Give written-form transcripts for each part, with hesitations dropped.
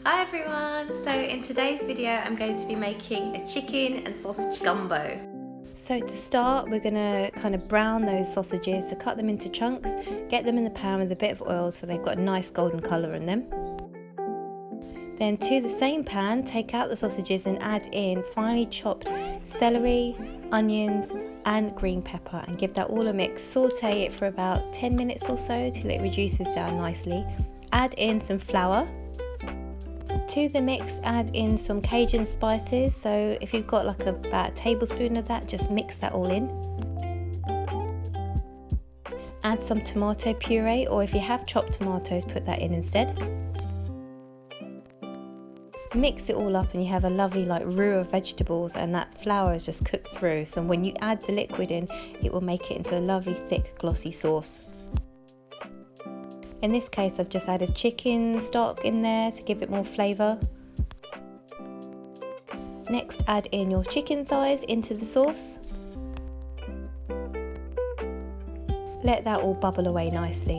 Hi everyone! So in today's video I'm going to be making a chicken and sausage gumbo. So to start we're going to kind of brown those sausages, so cut them into chunks, get them in the pan with a bit of oil so they've got a nice golden colour in them. Then to the same pan take out the sausages and add in finely chopped celery, onions and green pepper and give that all a mix. Saute it for about 10 minutes or so till it reduces down nicely. Add in some flour. To the mix add in some Cajun spices, so if you've got like about a tablespoon of that, just mix that all in. Add some tomato puree, or if you have chopped tomatoes, put that in instead. Mix it all up and you have a lovely like roux of vegetables, and that flour is just cooked through, so when you add the liquid in it will make it into a lovely thick glossy sauce. In this case I've just added chicken stock in there to give it more flavour. Next add in your chicken thighs into the sauce. Let that all bubble away nicely.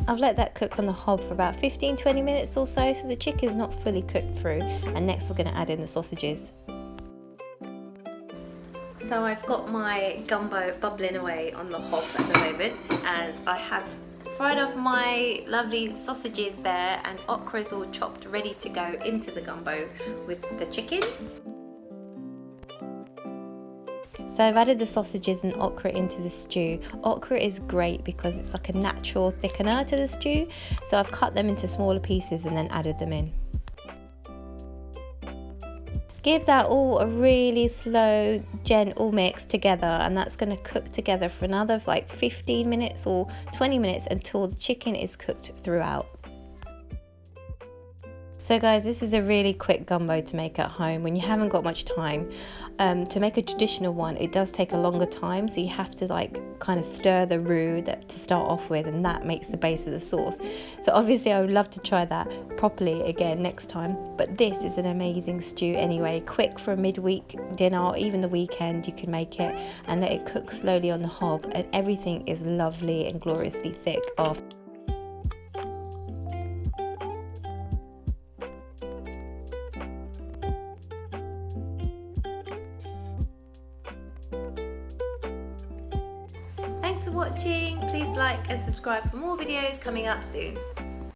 I've let that cook on the hob for about 15-20 minutes or so the chicken's not fully cooked through, and next we're going to add in the sausages. So I've got my gumbo bubbling away on the hob at the moment, and I have fried off my lovely sausages there, and okra is all chopped ready to go into the gumbo with the chicken. So I've added the sausages and okra into the stew. Okra is great because it's like a natural thickener to the stew, so I've cut them into smaller pieces and then added them in. Give that all a really slow, gentle mix together, and that's going to cook together for another like 15 minutes or 20 minutes until the chicken is cooked throughout. So guys, this is a really quick gumbo to make at home when you haven't got much time. To make a traditional one, it does take a longer time, so you have to like kind of stir the roux to start off with, and that makes the base of the sauce. So obviously I would love to try that properly again next time, but this is an amazing stew anyway. Quick for a midweek dinner or even the weekend, you can make it and let it cook slowly on the hob, and everything is lovely and gloriously thick after. Thanks for watching. Please like and subscribe for more videos coming up soon.